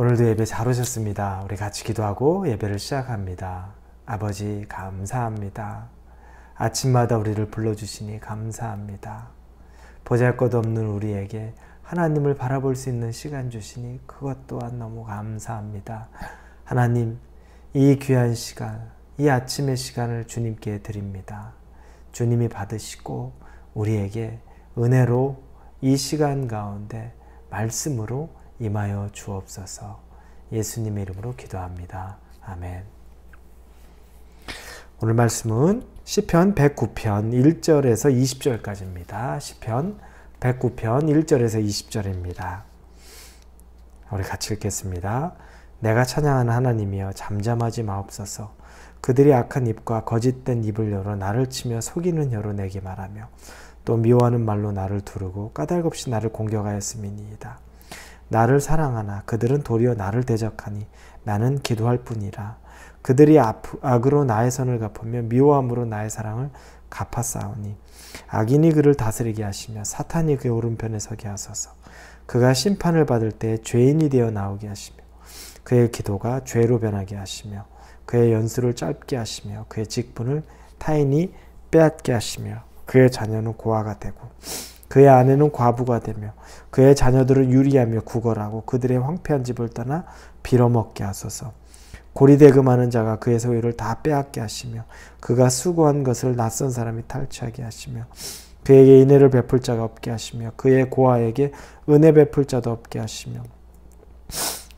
오늘도 예배 잘 오셨습니다. 우리 같이 기도하고 예배를 시작합니다. 아버지 감사합니다. 아침마다 우리를 불러주시니 감사합니다. 보잘것없는 우리에게 하나님을 바라볼 수 있는 시간 주시니 그것 또한 너무 감사합니다. 하나님, 이 귀한 시간, 이 아침의 시간을 주님께 드립니다. 주님이 받으시고 우리에게 은혜로 이 시간 가운데 말씀으로 임하여 주옵소서. 예수님의 이름으로 기도합니다. 아멘. 오늘 말씀은 시편 109편 1절에서 20절까지입니다. 시편 109편 1절에서 20절입니다. 우리 같이 읽겠습니다. 내가 찬양하는 하나님이여 잠잠하지 마옵소서. 그들이 악한 입과 거짓된 입을 열어 나를 치며 속이는 혀로 내게 말하며 또 미워하는 말로 나를 두르고 까닭없이 나를 공격하였음이니이다. 나를 사랑하나 그들은 도리어 나를 대적하니 나는 기도할 뿐이라. 그들이 악으로 나의 선을 갚으며 미워함으로 나의 사랑을 갚아싸우니 악인이 그를 다스리게 하시며 사탄이 그의 오른편에 서게 하소서. 그가 심판을 받을 때 죄인이 되어 나오게 하시며 그의 기도가 죄로 변하게 하시며 그의 연수를 짧게 하시며 그의 직분을 타인이 빼앗게 하시며 그의 자녀는 고아가 되고 그의 아내는 과부가 되며 그의 자녀들은 유리하며 구걸하고 그들의 황폐한 집을 떠나 빌어먹게 하소서. 고리대금하는 자가 그의 소유를 다 빼앗게 하시며 그가 수고한 것을 낯선 사람이 탈취하게 하시며 그에게 인애를 베풀 자가 없게 하시며 그의 고아에게 은혜 베풀 자도 없게 하시며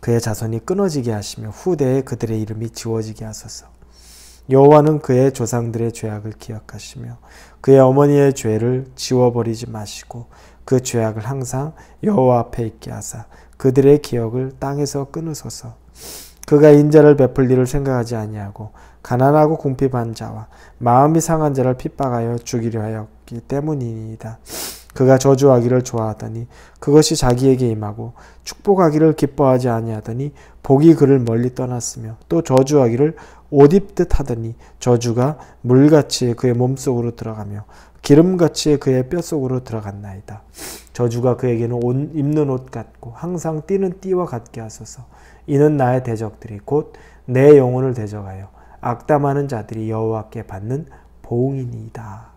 그의 자손이 끊어지게 하시며 후대에 그들의 이름이 지워지게 하소서. 여호와는 그의 조상들의 죄악을 기억하시며 그의 어머니의 죄를 지워버리지 마시고 그 죄악을 항상 여호와 앞에 있게 하사 그들의 기억을 땅에서 끊으소서. 그가 인자를 베풀 일을 생각하지 아니하고 가난하고 궁핍한 자와 마음이 상한 자를 핍박하여 죽이려 하였기 때문이니이다. 그가 저주하기를 좋아하더니 그것이 자기에게 임하고 축복하기를 기뻐하지 아니하더니 복이 그를 멀리 떠났으며 또 저주하기를 옷 입듯 하더니 저주가 물같이 그의 몸속으로 들어가며 기름같이 그의 뼛속으로 들어갔나이다. 저주가 그에게는 옷 입는 옷 같고 항상 띠는 띠와 같게 하소서. 이는 나의 대적들이 곧 내 영혼을 대적하여 악담하는 자들이 여호와께 받는 보응이니이다.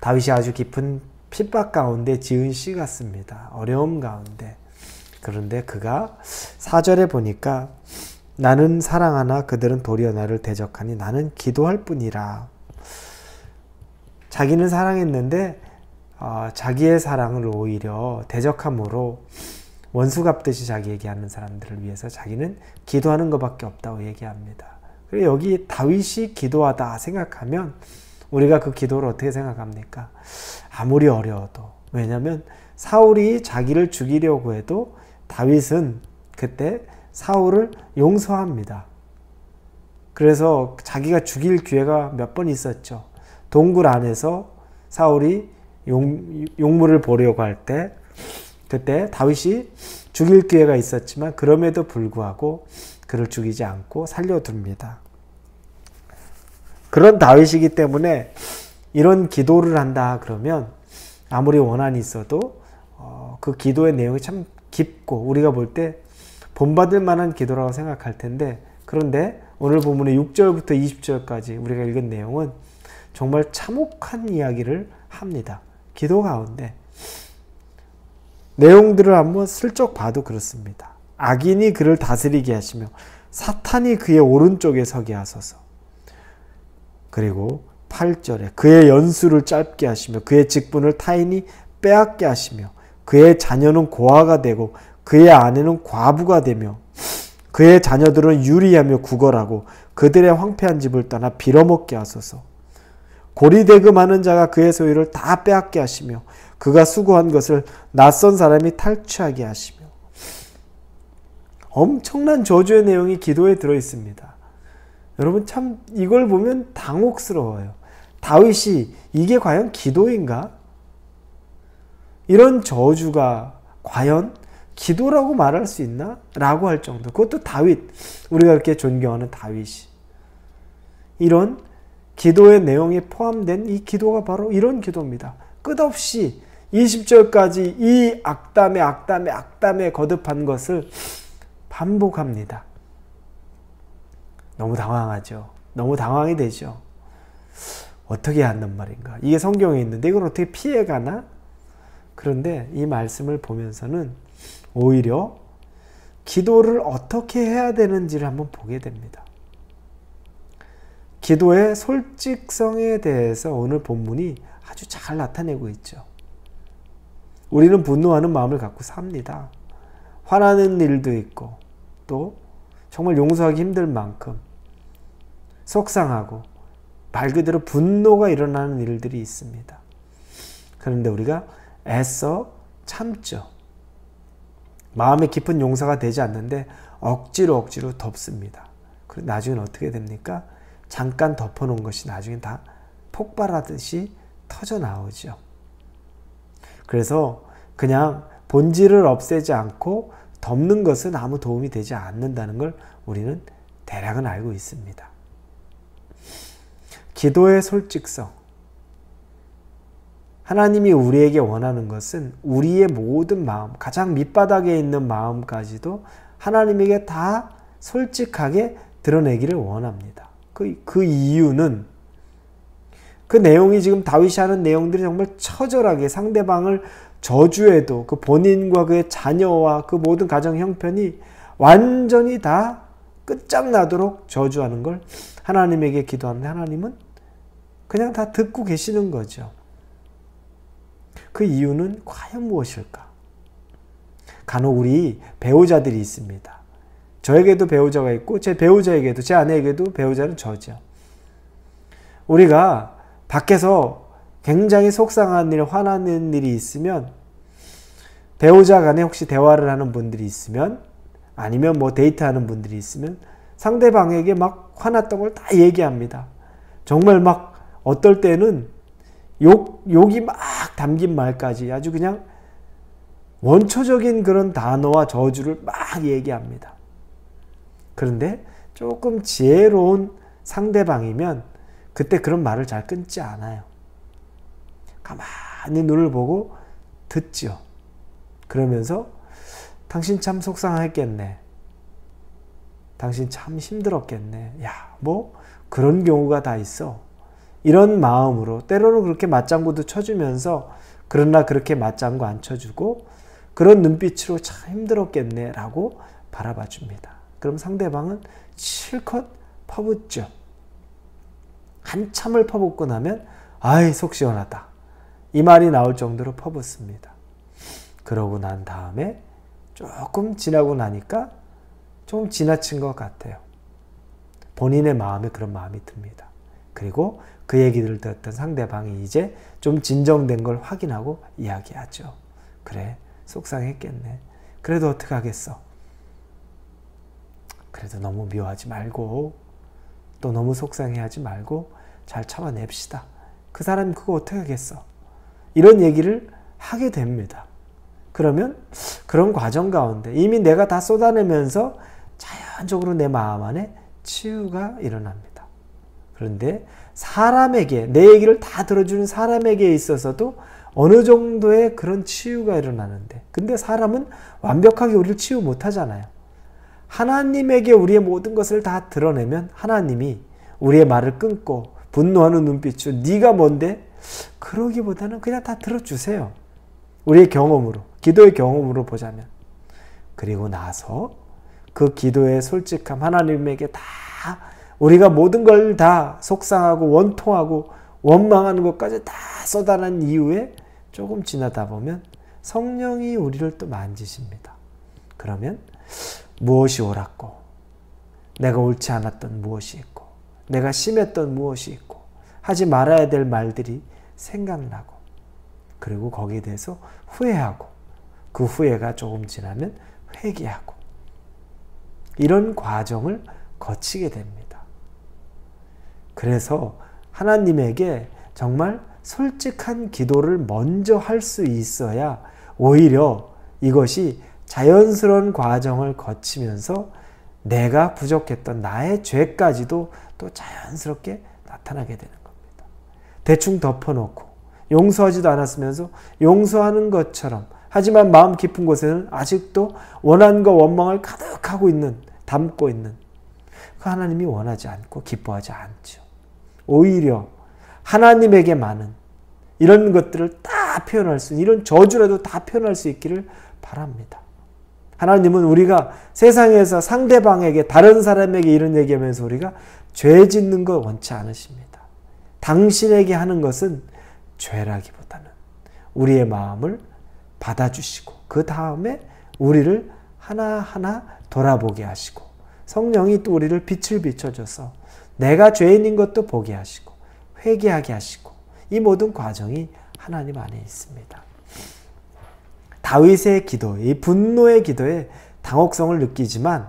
다윗이 아주 깊은 핍박 가운데 지은 시 같습니다. 어려움 가운데. 그런데 그가 4절에 보니까 나는 사랑하나 그들은 도리어 나를 대적하니 나는 기도할 뿐이라. 자기는 사랑했는데 자기의 사랑을 오히려 대적함으로 원수 갚듯이 자기에게 하는 사람들을 위해서 자기는 기도하는 것밖에 없다고 얘기합니다. 그리고 여기 다윗이 기도하다 생각하면 우리가 그 기도를 어떻게 생각합니까? 아무리 어려워도. 왜냐하면 사울이 자기를 죽이려고 해도 다윗은 그때 사울을 용서합니다. 그래서 자기가 죽일 기회가 몇 번 있었죠. 동굴 안에서 사울이 용물을 보려고 할 때 그때 다윗이 죽일 기회가 있었지만 그럼에도 불구하고 그를 죽이지 않고 살려둡니다. 그런 다윗이기 때문에 이런 기도를 한다 그러면 아무리 원한이 있어도 그 기도의 내용이 참 깊고 우리가 볼 때 본받을 만한 기도라고 생각할 텐데 그런데 오늘 본문의 6절부터 20절까지 우리가 읽은 내용은 정말 참혹한 이야기를 합니다. 기도 가운데 내용들을 한번 슬쩍 봐도 그렇습니다. 악인이 그를 다스리게 하시며 사탄이 그의 오른쪽에 서게 하소서. 그리고 8절에 그의 연수를 짧게 하시며 그의 직분을 타인이 빼앗게 하시며 그의 자녀는 고아가 되고 그의 아내는 과부가 되며 그의 자녀들은 유리하며 구걸하고 그들의 황폐한 집을 떠나 빌어먹게 하소서. 고리대금하는 자가 그의 소유를 다 빼앗게 하시며 그가 수고한 것을 낯선 사람이 탈취하게 하시며. 엄청난 저주의 내용이 기도에 들어있습니다. 여러분 참 이걸 보면 당혹스러워요. 다윗이 이게 과연 기도인가? 이런 저주가 과연 기도라고 말할 수 있나? 라고 할 정도. 그것도 다윗, 우리가 그렇게 존경하는 다윗이. 이런 기도의 내용이 포함된 이 기도가 바로 이런 기도입니다. 끝없이 20절까지 이 악담에 거듭한 것을 반복합니다. 너무 당황하죠. 너무 당황이 되죠. 어떻게 한단 말인가? 이게 성경에 있는데 이걸 어떻게 피해가나? 그런데 이 말씀을 보면서는 오히려 기도를 어떻게 해야 되는지를 한번 보게 됩니다. 기도의 솔직성에 대해서 오늘 본문이 아주 잘 나타내고 있죠. 우리는 분노하는 마음을 갖고 삽니다. 화나는 일도 있고 또 정말 용서하기 힘들 만큼 속상하고 말 그대로 분노가 일어나는 일들이 있습니다. 그런데 우리가 애써 참죠. 마음의 깊은 용서가 되지 않는데 억지로 덮습니다. 그리고 나중엔 어떻게 됩니까? 잠깐 덮어놓은 것이 나중엔 다 폭발하듯이 터져 나오죠. 그래서 그냥 본질을 없애지 않고 덮는 것은 아무 도움이 되지 않는다는 걸 우리는 대략은 알고 있습니다. 기도의 솔직성. 하나님이 우리에게 원하는 것은 우리의 모든 마음, 가장 밑바닥에 있는 마음까지도 하나님에게 다 솔직하게 드러내기를 원합니다. 그 이유는 그 내용이 지금 다윗이 하는 내용들이 정말 처절하게 상대방을 저주해도 그 본인과 그의 자녀와 그 모든 가정 형편이 완전히 다 끝장나도록 저주하는 걸 하나님에게 기도하는데 하나님은 그냥 다 듣고 계시는 거죠. 그 이유는 과연 무엇일까? 간혹 우리 배우자들이 있습니다. 저에게도 배우자가 있고 제 배우자에게도 제 아내에게도 배우자는 저죠. 우리가 밖에서 굉장히 속상한 일, 화나는 일이 있으면 배우자 간에 혹시 대화를 하는 분들이 있으면 아니면 뭐 데이트하는 분들이 있으면 상대방에게 막 화났던 걸 다 얘기합니다. 정말 막 어떨 때는 욕이 막 담긴 말까지 아주 그냥 원초적인 그런 단어와 저주를 막 얘기합니다. 그런데 조금 지혜로운 상대방이면 그때 그런 말을 잘 끊지 않아요. 가만히 눈을 보고 듣죠. 그러면서 당신 참 속상했겠네. 당신 참 힘들었겠네. 야, 뭐 그런 경우가 다 있어. 이런 마음으로 때로는 그렇게 맞장구도 쳐주면서 그러나 그렇게 맞장구 안 쳐주고 그런 눈빛으로 참 힘들었겠네 라고 바라봐 줍니다. 그럼 상대방은 실컷 퍼붓죠. 한참을 퍼붓고 나면 아이 속 시원하다. 이 말이 나올 정도로 퍼붓습니다. 그러고 난 다음에 조금 지나고 나니까 좀 지나친 것 같아요. 본인의 마음에 그런 마음이 듭니다. 그리고 그 얘기를 듣던 상대방이 이제 좀 진정된 걸 확인하고 이야기하죠. 그래, 속상했겠네. 그래도 어떡하겠어. 그래도 너무 미워하지 말고 또 너무 속상해하지 말고 잘 참아냅시다. 그 사람이 그거 어떻게 하겠어. 이런 얘기를 하게 됩니다. 그러면 그런 과정 가운데 이미 내가 다 쏟아내면서 자연적으로 내 마음 안에 치유가 일어납니다. 그런데 사람에게, 내 얘기를 다 들어주는 사람에게 있어서도 어느 정도의 그런 치유가 일어나는데, 근데 사람은 완벽하게 우리를 치유 못하잖아요. 하나님에게 우리의 모든 것을 다 드러내면 하나님이 우리의 말을 끊고 분노하는 눈빛으로 네가 뭔데? 그러기보다는 그냥 다 들어주세요. 우리의 경험으로, 기도의 경험으로 보자면. 그리고 나서 그 기도의 솔직함, 하나님에게 다 우리가 모든 걸 다 속상하고 원통하고 원망하는 것까지 다 쏟아낸 이후에 조금 지나다 보면 성령이 우리를 또 만지십니다. 그러면 무엇이 옳았고 내가 옳지 않았던 무엇이 있고 내가 심했던 무엇이 있고 하지 말아야 될 말들이 생각나고 그리고 거기에 대해서 후회하고 그 후회가 조금 지나면 회개하고 이런 과정을 거치게 됩니다. 그래서 하나님에게 정말 솔직한 기도를 먼저 할 수 있어야 오히려 이것이 자연스러운 과정을 거치면서 내가 부족했던 나의 죄까지도 또 자연스럽게 나타나게 되는 겁니다. 대충 덮어놓고 용서하지도 않았으면서 용서하는 것처럼, 하지만 마음 깊은 곳에는 아직도 원한과 원망을 가득하고 있는, 담고 있는 그 하나님이 원하지 않고 기뻐하지 않죠. 오히려 하나님에게 많은 이런 것들을 다 표현할 수, 이런 저주라도 다 표현할 수 있기를 바랍니다. 하나님은 우리가 세상에서 상대방에게, 다른 사람에게 이런 얘기하면서 우리가 죄 짓는 거 원치 않으십니다. 당신에게 하는 것은 죄라기보다는 우리의 마음을 받아주시고 그 다음에 우리를 하나하나 돌아보게 하시고 성령이 또 우리를 빛을 비춰줘서 내가 죄인인 것도 보게 하시고 회개하게 하시고 이 모든 과정이 하나님 안에 있습니다. 다윗의 기도, 이 분노의 기도에 당혹성을 느끼지만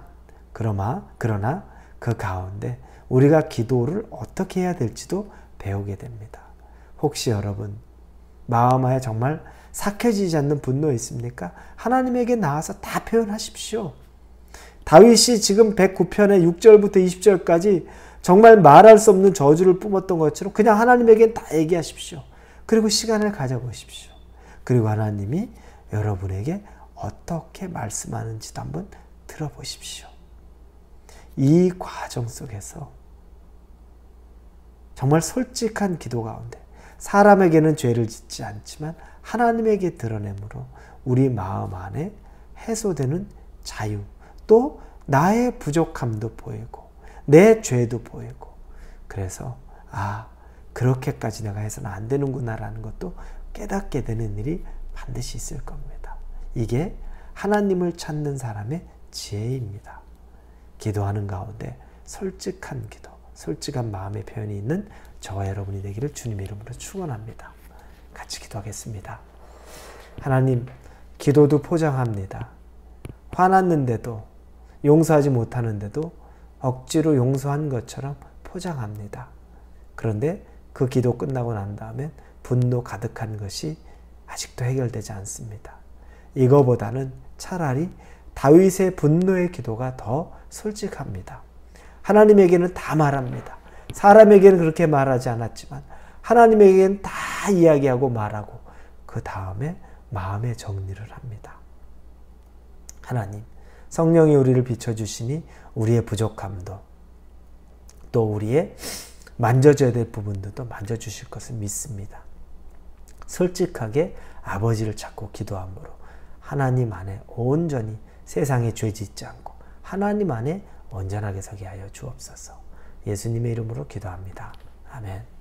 그러나 그 가운데 우리가 기도를 어떻게 해야 될지도 배우게 됩니다. 혹시 여러분 마음에 정말 삭혀지지 않는 분노 있습니까? 하나님에게 나와서 다 표현하십시오. 다윗이 지금 109편의 6절부터 20절까지 정말 말할 수 없는 저주를 뿜었던 것처럼 그냥 하나님에게 다 얘기하십시오. 그리고 시간을 가져보십시오. 그리고 하나님이 여러분에게 어떻게 말씀하는지도 한번 들어보십시오. 이 과정 속에서 정말 솔직한 기도 가운데 사람에게는 죄를 짓지 않지만 하나님에게 드러내므로 우리 마음 안에 해소되는 자유, 또 나의 부족함도 보이고 내 죄도 보이고, 그래서 그렇게까지 내가 해서는 안 되는구나 라는 것도 깨닫게 되는 일이 반드시 있을 겁니다. 이게 하나님을 찾는 사람의 지혜입니다. 기도하는 가운데 솔직한 기도, 솔직한 마음의 표현이 있는 저와 여러분이 되기를 주님의 이름으로 축원합니다. 같이 기도하겠습니다. 하나님, 기도도 포장합니다. 화났는데도, 용서하지 못하는데도 억지로 용서한 것처럼 포장합니다. 그런데 그 기도 끝나고 난 다음엔 분노 가득한 것이 아직도 해결되지 않습니다. 이거보다는 차라리 다윗의 분노의 기도가 더 솔직합니다. 하나님에게는 다 말합니다. 사람에게는 그렇게 말하지 않았지만 하나님에게는 다 이야기하고 말하고 그 다음에 마음의 정리를 합니다. 하나님, 성령이 우리를 비춰주시니 우리의 부족함도 또 우리의 만져줘야 될 부분들도 만져주실 것을 믿습니다. 솔직하게 아버지를 찾고 기도함으로 하나님 안에 온전히 세상에 죄 짓지 않고 하나님 안에 온전하게 서게 하여 주옵소서. 예수님의 이름으로 기도합니다. 아멘.